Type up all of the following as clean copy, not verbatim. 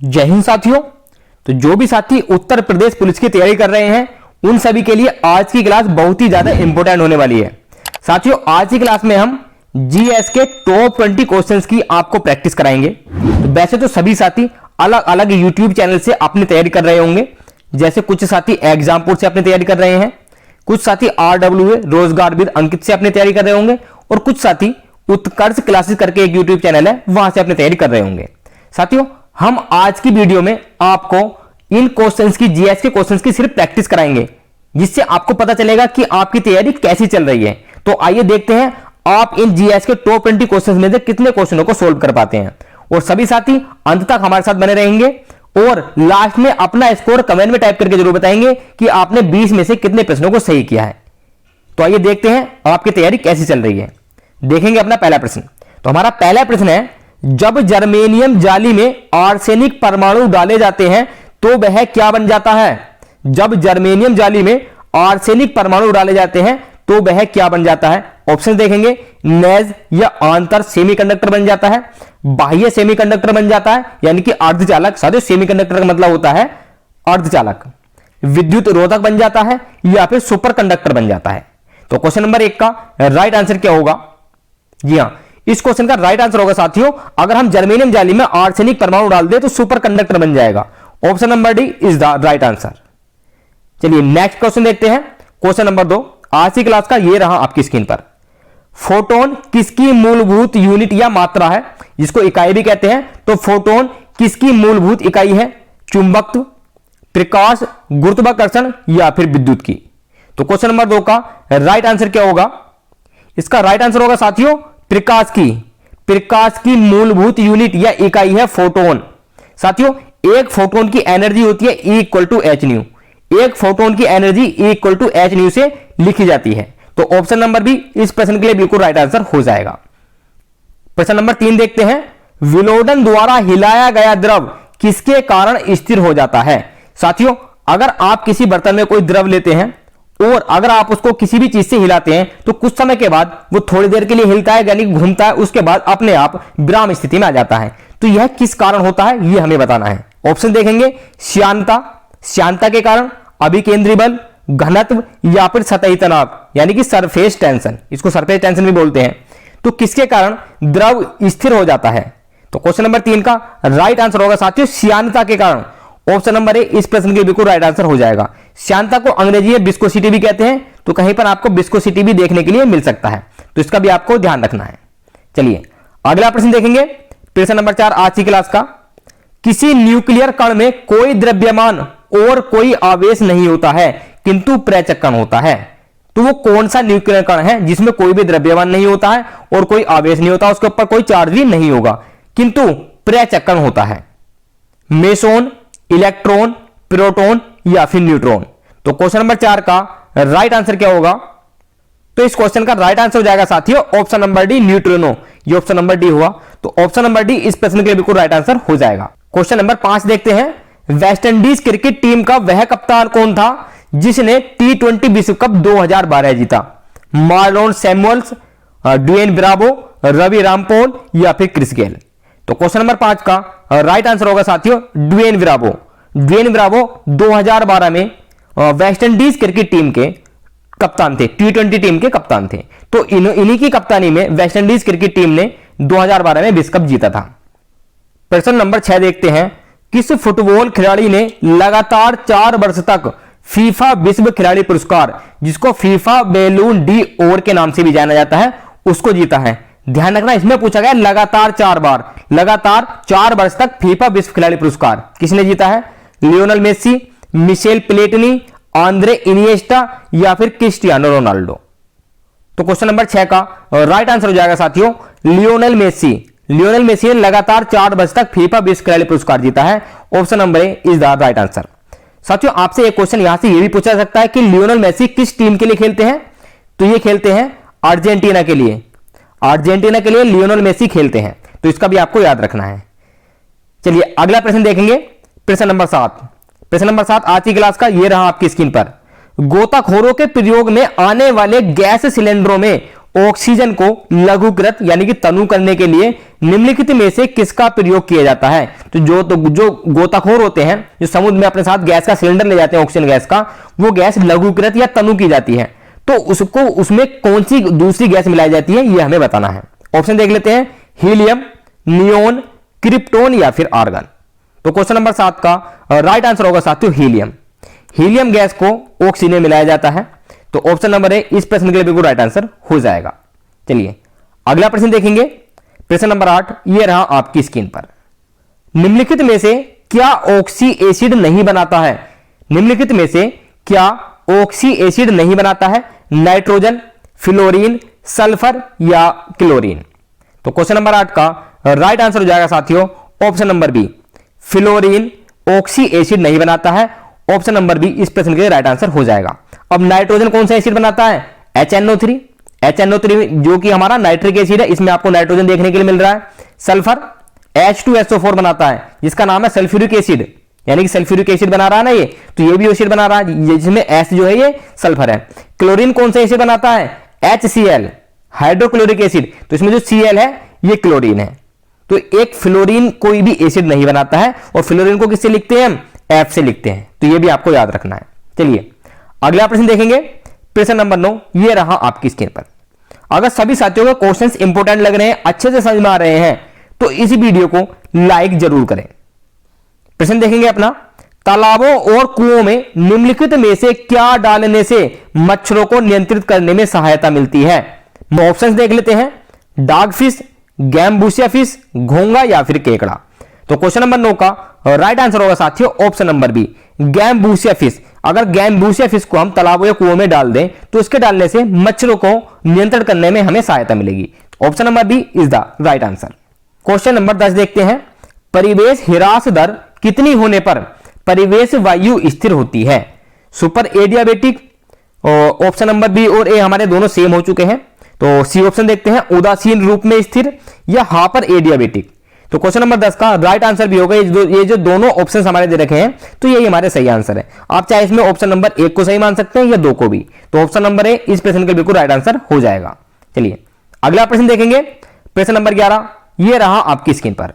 जय हिंद साथियों। तो जो भी साथी उत्तर प्रदेश पुलिस की तैयारी कर रहे हैं उन सभी के लिए आज की क्लास बहुत ही ज्यादा इंपॉर्टेंट होने वाली है। साथियों आज की क्लास में हम जीएस के टॉप 20 क्वेश्चंस की आपको प्रैक्टिस कराएंगे। तो वैसे तो सभी साथी अलग अलग यूट्यूब चैनल से अपनी तैयारी कर रहे होंगे, जैसे कुछ साथी एग्जामपुर से अपनी तैयारी कर रहे हैं, कुछ साथी RWA रोजगार विद अंकित से अपनी तैयारी कर रहे होंगे और कुछ साथी उत्कर्ष क्लासेस करके एक यूट्यूब चैनल है वहां से अपनी तैयारी कर रहे होंगे। साथियों हम आज की वीडियो में आपको इन क्वेश्चंस की जीएस के क्वेश्चंस की सिर्फ प्रैक्टिस कराएंगे, जिससे आपको पता चलेगा कि आपकी तैयारी कैसी चल रही है। तो आइए देखते हैं आप इन जीएस के टॉप 20 क्वेश्चंस में से कितने क्वेश्चनों को सोल्व कर पाते हैं। और सभी साथी अंत तक हमारे साथ बने रहेंगे और लास्ट में अपना स्कोर कमेंट में टाइप करके जरूर बताएंगे कि आपने 20 में से कितने प्रश्नों को सही किया है। तो आइए देखते हैं आपकी तैयारी कैसी चल रही है। देखेंगे अपना पहला प्रश्न। तो हमारा पहला प्रश्न है, जब जर्मेनियम जाली में आर्सेनिक परमाणु डाले जाते हैं तो वह क्या बन जाता है? जब जर्मेनियम जाली में आर्सेनिक परमाणु डाले जाते हैं तो वह क्या बन जाता है? ऑप्शन देखेंगे, नेज या आंतर सेमीकंडक्टर बन जाता है, बाह्य सेमीकंडक्टर बन जाता है यानी कि अर्धचालक। साथियों सेमीकंडक्टर का मतलब होता है अर्धचालक, विद्युत रोधक बन जाता है या फिर सुपर कंडक्टर बन जाता है। तो क्वेश्चन नंबर 1 का राइट आंसर क्या होगा? जी हां, इस क्वेश्चन का राइट आंसर होगा साथियों, अगर हम जर्मेनियम जाली में आर्सेनिक परमाणु डाल दें तो सुपर कंडक्टर बन जाएगा। Option number D is the right answer. चलिए नेक्स्ट क्वेश्चन देखते हैं। क्वेश्चन नंबर 2 आज की क्लास का ये रहा आपकी स्क्रीन पर। फोटोन किसकी मूलभूत यूनिट या मात्रा है, जिसको इकाई भी कहते हैं? तो फोटोन किसकी मूलभूत इकाई है? चुंबकत्व, प्रकाश, गुरुत्वाकर्षण या फिर विद्युत की? तो क्वेश्चन नंबर 2 का राइट आंसर क्या होगा? इसका राइट आंसर होगा साथियों प्रकाश की। प्रकाश की मूलभूत यूनिट या इकाई है फोटोन। साथियों एक फोटोन की एनर्जी होती है E equal to H nu. एक फोटोन की energy E equal to H nu से लिखी जाती है। तो ऑप्शन नंबर बी इस प्रश्न के लिए बिल्कुल राइट आंसर हो जाएगा। प्रश्न नंबर 3 देखते हैं। विलोडन द्वारा हिलाया गया द्रव किसके कारण स्थिर हो जाता है? साथियों अगर आप किसी बर्तन में कोई द्रव लेते हैं और अगर आप उसको किसी भी चीज से हिलाते हैं तो कुछ समय के बाद वो थोड़ी देर के लिए हिलता है यानी घूमता है, उसके बाद अपने आप विराम स्थिति में आ जाता है। तो यह किस कारण होता है यह हमें बताना है। ऑप्शन देखेंगे, श्यानता के कारण, अभिकेंद्री बल, घनत्व या फिर सतही तनाव यानी कि सरफेस टेंशन, इसको सरफेस टेंशन भी बोलते हैं। तो किसके कारण द्रव स्थिर हो जाता है? तो क्वेश्चन नंबर 3 का राइट आंसर होगा साथियों श्यानता के कारण। ऑप्शन नंबर ए इस प्रश्न के लिए बिल्कुल राइट आंसर हो जाएगा। श्यानता को अंग्रेजी में विस्कोसिटी भी कहते हैं, तो कहीं पर आपको विस्कोसिटी भी देखने के लिए मिल सकता है, तो इसका भी आपको ध्यान रखना है। चलिए अगला प्रश्न देखेंगे। प्रश्न नंबर 4 आज की क्लास का। किसी न्यूक्लियर कण में कोई द्रव्यमान और कोई आवेश नहीं होता है किंतु प्रेचक कण होता है। तो वो कौन सा न्यूक्लियर कण है जिसमें कोई भी द्रव्यमान नहीं होता है और कोई आवेश नहीं होता, उसके ऊपर कोई चार्ज भी नहीं होगा किंतु प्रेचक कण होता है? मेसोन, इलेक्ट्रॉन, प्रोटॉन या फिर न्यूट्रॉन? तो क्वेश्चन नंबर 4 का राइट आंसर क्या होगा? तो इस क्वेश्चन का राइट आंसर हो जाएगा साथियों ऑप्शन नंबर डी न्यूट्रिनो। ये ऑप्शन नंबर डी हुआ, तो ऑप्शन नंबर डी इस प्रश्न के लिए बिल्कुल राइट आंसर हो जाएगा। क्वेश्चन नंबर 5 देखते हैं। वेस्ट इंडीज क्रिकेट टीम का वह कप्तान कौन था जिसने T20 विश्व कप 2012 जीता? Marlon Samuels, Dwayne Bravo, Ravi Rampaul या फिर क्रिस गेल? तो क्वेश्चन नंबर 5 का राइट आंसर होगा साथियों ड्वेन ब्रावो। ड्वेन ब्रावो 2012 में वेस्ट इंडीज क्रिकेट टीम के कप्तान थे, T20 टीम के कप्तान थे। तो इन्हीं की कप्तानी में वेस्ट इंडीज क्रिकेट टीम ने 2012 में विश्व कप जीता था। प्रश्न नंबर 6 देखते हैं। किस फुटबॉल खिलाड़ी ने लगातार 4 वर्ष तक फीफा विश्व खिलाड़ी पुरस्कार, जिसको फीफा बैलून डी ओर के नाम से भी जाना जाता है, उसको जीता है? ध्यान रखना इसमें पूछा गया लगातार 4 बार, लगातार 4 वर्ष तक फीफा विश्व खिलाड़ी पुरस्कार किसने जीता है? Lionel Messi, Michel Platini, Andres Iniesta या फिर क्रिस्टियानो रोनाल्डो? तो क्वेश्चन नंबर 6 का राइट आंसर हो जाएगा साथियों लियोनेल मेसी। लियोनेल मेसी ने लगातार 4 वर्ष तक फीफा विश्व खिलाड़ी पुरस्कार जीता है। Option number A is the right answer. साथियों आपसे एक क्वेश्चन यहां से यह भी पूछा जा सकता है कि लियोनेल मेसी किस टीम के लिए खेलते हैं? तो ये खेलते हैं अर्जेंटीना के लिए। अर्जेंटीना के लिए लियोनेल मेसी खेलते हैं, तो इसका भी आपको याद रखना है। चलिए अगला प्रश्न देखेंगे। प्रश्न नंबर 7। प्रश्न नंबर 7 आज की क्लास का ये रहा आपकी स्क्रीन पर। गोताखोरों के प्रयोग में आने वाले गैस सिलेंडरों में ऑक्सीजन को लघुकृत यानी कि तनु करने के लिए निम्नलिखित में से किसका प्रयोग किया जाता है? तो जो गोताखोर होते हैं, जो समुद्र में अपने साथ गैस का सिलेंडर ले जाते हैं ऑक्सीजन गैस का, वो गैस लघुकृत या तनु की जाती है। तो उसको उसमें कौन सी दूसरी गैस मिलाई जाती है, यह हमें बताना है। ऑप्शन देख लेते हैं, हीलियम, नियोन, क्रिप्टोन या फिर आर्गन। तो क्वेश्चन नंबर 7 का राइट आंसर होगा साथियों हीलियम। हीलियम गैस को ऑक्सीजन में मिलाया जाता है। तो ऑप्शन नंबर ए इस प्रश्न के लिए बिल्कुल राइट आंसर हो जाएगा। चलिए अगला प्रश्न देखेंगे, प्रश्न नंबर 8, यह रहा आपकी स्क्रीन पर। निम्नलिखित में से क्या ऑक्सी एसिड नहीं बनाता है? निम्नलिखित में से क्या ऑक्सी एसिड नहीं बनाता है? नाइट्रोजन, फ्लोरीन, सल्फर या क्लोरीन। तो क्वेश्चन नंबर 8 का राइट आंसर हो जाएगा साथियों option number B, fluorine oxy acid नहीं बनाता है। ऑप्शन नंबर बी इस प्रश्न के लिए राइट आंसर हो जाएगा। अब नाइट्रोजन कौन सा एसिड बनाता है? HNO3। HNO3 जो कि हमारा नाइट्रिक एसिड है, इसमें आपको नाइट्रोजन देखने के लिए मिल रहा है। सल्फर H2SO4 बनाता है, जिसका नाम है सल्फ्यूरिक एसिड, यानी कि सल्फ्यूरिक एसिड बना रहा है ना ये, तो ये भी एसिड बना रहा है जिसमें S जो है ये सल्फर है। क्लोरीन कौन सा एसिड बनाता है? HCl हाइड्रोक्लोरिक एसिड, तो इसमें जो Cl है ये क्लोरीन है। तो एक फ्लोरीन कोई भी एसिड नहीं बनाता है, और फ्लोरीन को किससे लिखते हैं हम? F से लिखते हैं। तो ये भी आपको याद रखना है। चलिए अगला प्रश्न देखेंगे, प्रश्न नंबर 9, ये रहा आपकी स्क्रीन पर। अगर सभी साथियों को क्वेश्चंस इंपोर्टेंट लग रहे हैं, अच्छे से समझ में आ रहे हैं, तो इस वीडियो को लाइक जरूर करें। प्रश्न देखेंगे अपना, तालाबों और कुओं में निम्नलिखित में से क्या डालने से मच्छरों को नियंत्रित करने में सहायता मिलती है? ऑप्शंस देख लेते हैं, डाग फिश, गैम्बूसिया फिश, घोंगा या फिर केकड़ा। तो क्वेश्चन नंबर 9 का राइट आंसर होगा साथियों option number B, gambusia fish. अगर गैम्बूसिया फिश को हम तालाबों या कुओं में डाल दें, तो इसके डालने से मच्छरों को नियंत्रण करने में हमें सहायता मिलेगी। Option number B is the right answer. Question number 10 देखते हैं, परिवेश ह्रास दर कितनी होने पर परिवेश वायु स्थिर होती है? Super adiabatic, option number B और ए हमारे दोनों सेम हो चुके हैं, तो सी ऑप्शन देखते हैं, उदासीन रूप में स्थिर या हापर एडियाबेटिक। तो क्वेश्चन नंबर 10 का राइट आंसर भी होगा, ये जो दोनों ऑप्शन हमारे दे रखे हैं, तो यही हमारे सही आंसर है। आप चाहे इसमें ऑप्शन नंबर 1 को सही मान सकते हैं या 2 को भी। तो ऑप्शन नंबर ए इस प्रश्न के बिल्कुल राइट आंसर हो जाएगा। चलिए अगला प्रश्न देखेंगे, प्रश्न नंबर 11, ये रहा आपकी स्क्रीन पर।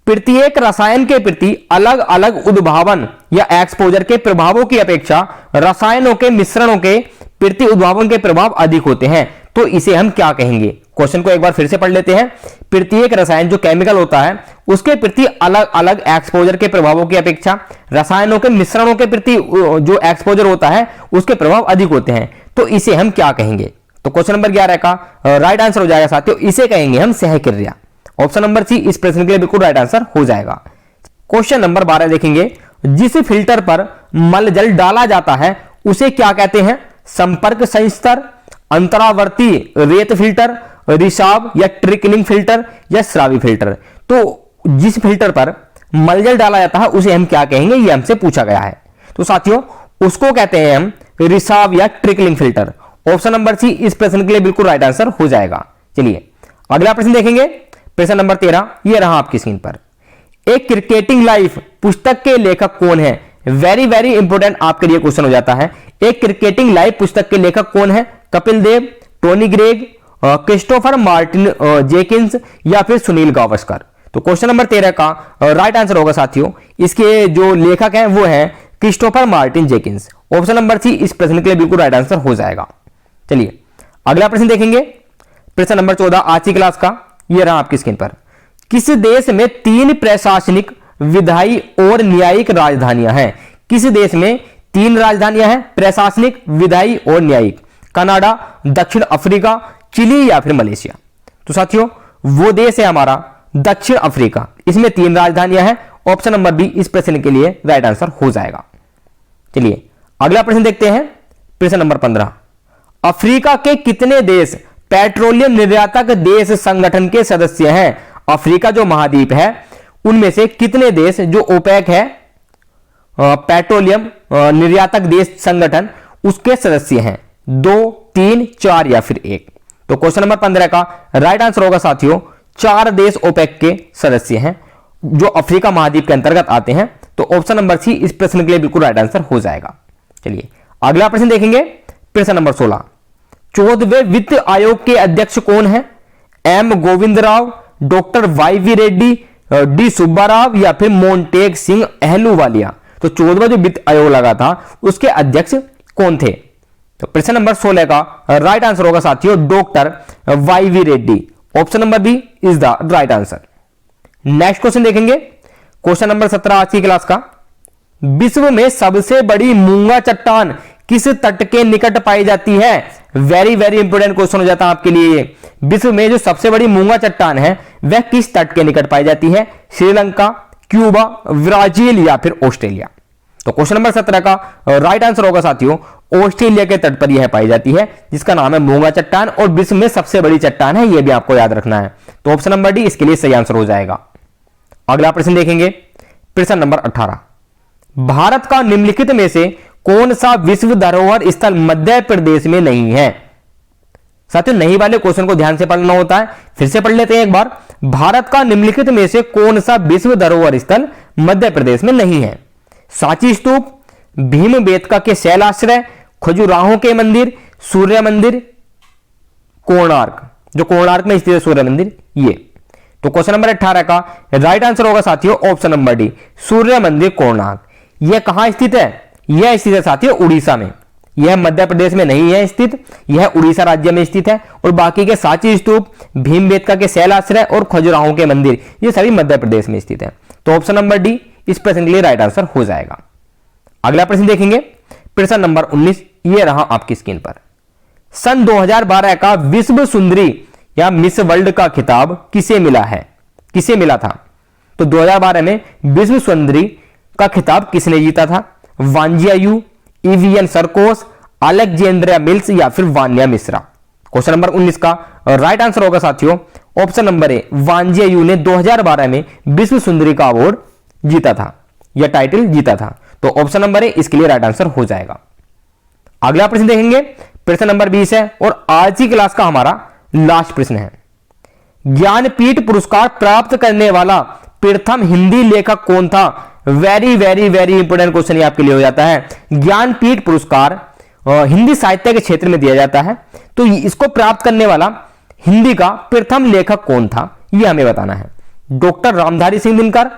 प्रत्येक रसायन के प्रति अलग अलग उद्भावन या एक्सपोजर के प्रभावों की अपेक्षा रसायनों के मिश्रणों के प्रति उद्भावन के प्रभाव अधिक होते हैं, तो इसे हम क्या कहेंगे? क्वेश्चन को एक बार फिर से पढ़ लेते हैं। प्रत्येक रसायन जो केमिकल होता है उसके प्रति अलग अलग एक्सपोजर के प्रभावों की अपेक्षा रसायनों के मिश्रणों के प्रति जो एक्सपोजर होता है उसके प्रभाव अधिक होते हैं, तो इसे हम क्या कहेंगे? तो क्वेश्चन नंबर 11 का राइट आंसर हो जाएगा साथियों, इसे कहेंगे हम सहक्रिया। ऑप्शन नंबर सी इस प्रश्न के लिए बिल्कुल राइट आंसर हो जाएगा। क्वेश्चन नंबर 12 देखेंगे, जिस फिल्टर पर मलजल डाला जाता है उसे क्या कहते हैं? संपर्क संस्तर, अंतरावर्ती रेत फिल्टर, रिसाव या ट्रिकलिंग फिल्टर या स्रावी फिल्टर। तो जिस फिल्टर पर मलजल डाला जाता है उसे हम क्या कहेंगे, ये हमसे पूछा गया है। तो साथियों उसको कहते हैं हम रिसाव या trickling filter. Option number C इस प्रश्न के लिए बिल्कुल राइट आंसर हो जाएगा। चलिए अगला प्रश्न देखेंगे, प्रश्न नंबर 13, ये रहा आपकी स्क्रीन पर। एक क्रिकेटिंग लाइफ पुस्तक के लेखक कौन है? वेरी वेरी इंपोर्टेंट आपके लिए क्वेश्चन हो जाता है। एक क्रिकेटिंग लाइफ पुस्तक के लेखक कौन है? Kapil Dev, Tony Greig, Christopher Martin जेकिंस या फिर सुनील गावस्कर। तो क्वेश्चन नंबर 13 का राइट आंसर होगा साथियों, इसके जो लेखक हैं वो हैं Christopher Martin Jenkins. Option number C इस प्रश्न के लिए बिल्कुल राइट आंसर हो जाएगा। चलिए अगला प्रश्न देखेंगे, प्रश्न नंबर 14 आज की क्लास का, यह रहा आपकी स्क्रीन पर। किस देश में 3 प्रशासनिक, विधायी और न्यायिक राजधानियां हैं? किस देश में 3 राजधानियां हैं, प्रशासनिक, विधायी और न्यायिक? कनाडा, दक्षिण अफ्रीका, चिली या फिर मलेशिया? तो साथियों वो देश है हमारा दक्षिण अफ्रीका, इसमें 3 राजधानियां हैं। ऑप्शन नंबर बी इस प्रश्न के लिए राइट आंसर हो जाएगा। चलिए अगला प्रश्न देखते हैं, प्रश्न नंबर 15, अफ्रीका के कितने देश पेट्रोलियम निर्यातक देश संगठन के सदस्य हैं? अफ्रीका जो महाद्वीप है उनमें से कितने देश जो ओपेक है पेट्रोलियम निर्यातक देश संगठन उसके सदस्य हैं? 2, 3, 4 या फिर 1? तो क्वेश्चन नंबर 15 का राइट आंसर होगा साथियों 4 देश ओपेक के सदस्य हैं जो अफ्रीका महाद्वीप के अंतर्गत आते हैं। तो ऑप्शन नंबर सी इस प्रश्न के लिए बिल्कुल राइट आंसर हो जाएगा। चलिए अगला प्रश्न देखेंगे, प्रश्न नंबर 16, 14वें वित्त आयोग के अध्यक्ष कौन है? M Govind Rao, doctor Y V Reddy, D Subba Rao या फिर मोंटेग सिंह अहलूवालिया। तो 14वां जो वित्त आयोग लगा था उसके अध्यक्ष कौन थे? तो प्रश्न नंबर 16 का राइट आंसर होगा साथियों doctor Y V Reddy. Option number B is the right answer. Next question देखेंगे, क्वेश्चन नंबर 17 आज की क्लास का। विश्व में सबसे बड़ी मूंगा चट्टान किस तट के निकट पाई जाती है? वेरी वेरी इंपोर्टेंट क्वेश्चन हो जाता है आपके लिए ये। विश्व में जो सबसे बड़ी मूंगा चट्टान है वह किस तट के निकट पाई जाती है? श्रीलंका, क्यूबा, ब्राजील या फिर ऑस्ट्रेलिया। तो क्वेश्चन नंबर 17 का राइट आंसर होगा साथियों ऑस्ट्रेलिया के तट पर यह पाई जाती है, जिसका नाम है मूंगा चट्टान और विश्व में सबसे बड़ी चट्टान है, यह भी आपको याद रखना है। तो ऑप्शन नंबर डी इसके लिए सही आंसर हो जाएगा। अगला प्रश्न देखेंगे, प्रश्न नंबर 18। भारत का निम्नलिखित में से कौन सा विश्व धरोहर स्थल मध्य प्रदेश में नहीं है? साथियों नहीं वाले क्वेश्चन को ध्यान से पढ़ना होता है, फिर से पढ़ लेते हैं एक बार। भारत का निम्नलिखित में से कौन सा विश्व धरोहर स्थल मध्य प्रदेश में नहीं है? सांची स्तूप, भीमबेटका के शैलाश्रय, खजुराहो के मंदिर, सूर्य मंदिर, कोणार्क, जो कोणार्क में स्थित है सूर्य मंदिर, ये। तो क्वेश्चन नंबर 18 का राइट आंसर होगा साथियों ऑप्शन नंबर डी सूर्य मंदिर कोणार्क। यह कहां स्थित है? यह स्थित है साथियों उड़ीसा में। यह मध्य प्रदेश में नहीं है स्थित, यह उड़ीसा राज्य में स्थित है। और बाकी के सांची स्तूप, भीमबेटका के शैलाश्रय और खजुराहो के मंदिर ये सभी मध्य प्रदेश में स्थित है। तो ऑप्शन नंबर डी इस प्रश्न के लिए राइट आंसर हो जाएगा। अगला प्रश्न देखेंगे, प्रश्न नंबर 19, ये रहा आपकी स्क्रीन पर। सन 2012 का विश्व सुंदरी या मिस वर्ल्ड का खिताब किसे मिला है? किसे मिला था? तो 2012 में विश्व सुंदरी का खिताब किसने जीता था? वांजिया यू, इवियन सरकोस, अलेक्जेंड्रिया मिल्स या फिर वान्या मिश्रा। क्वेश्चन नंबर 19 का राइट आंसर होगा साथियों ऑप्शन नंबर ए वांजिया यू ने 2012 में विश्व सुंदरी का अवार्ड जीता था, यह टाइटल जीता था। तो ऑप्शन नंबर ए इसके लिए राइट आंसर हो जाएगा। अगला प्रश्न देखेंगे, प्रश्न नंबर 20 है और आज की क्लास का हमारा लास्ट प्रश्न है। ज्ञानपीठ पुरस्कार प्राप्त करने वाला प्रथम हिंदी लेखक कौन था? Very very very important question ये आपके लिए हो जाता है। ज्ञानपीठ पुरस्कार हिंदी साहित्य के क्षेत्र में दिया जाता है, तो इसको प्राप्त करने वाला हिंदी का प्रथम लेखक कौन था यह हमें बताना है। Doctor Ramdhari Singh Dinkar,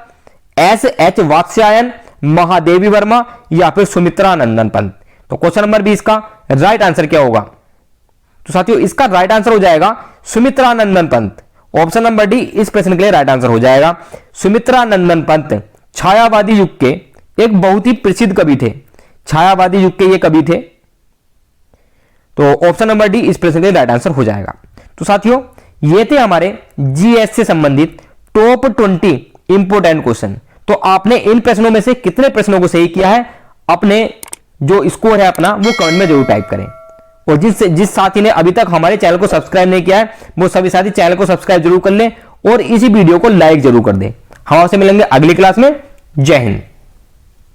S H. वात्स्यायन, महादेवी वर्मा या फिर सुमित्रा नंदन पंत। तो क्वेश्चन नंबर 20 का राइट आंसर क्या होगा? तो साथियों इसका राइट आंसर हो जाएगा सुमित्रा नंदन पंत। ऑप्शन नंबर डी इस प्रश्न के लिए राइट आंसर हो जाएगा। सुमित्रा नंदन पंत छायावादी युग के एक बहुत ही प्रसिद्ध कवि थे। छायावादी युग के ये कवि थे। तो ऑप्शन नंबर डी इस प्रश्न के लिए राइट आंसर हो जाएगा। तो साथियों ये थे हमारे जीएस से संबंधित टॉप 20 इंपोर्टेंट क्वेश्चन। तो आपने इन प्रश्नों में से कितने प्रश्नों को सही किया है, अपने जो स्कोर है अपना वो कमेंट में जरूर टाइप करें। और जिस साथी ने अभी तक हमारे चैनल को सब्सक्राइब नहीं किया है वो सभी साथी चैनल को सब्सक्राइब जरूर कर लें और इसी वीडियो को लाइक जरूर कर दें। हम आपसे मिलेंगे अगली क्लास में। जय हिंद।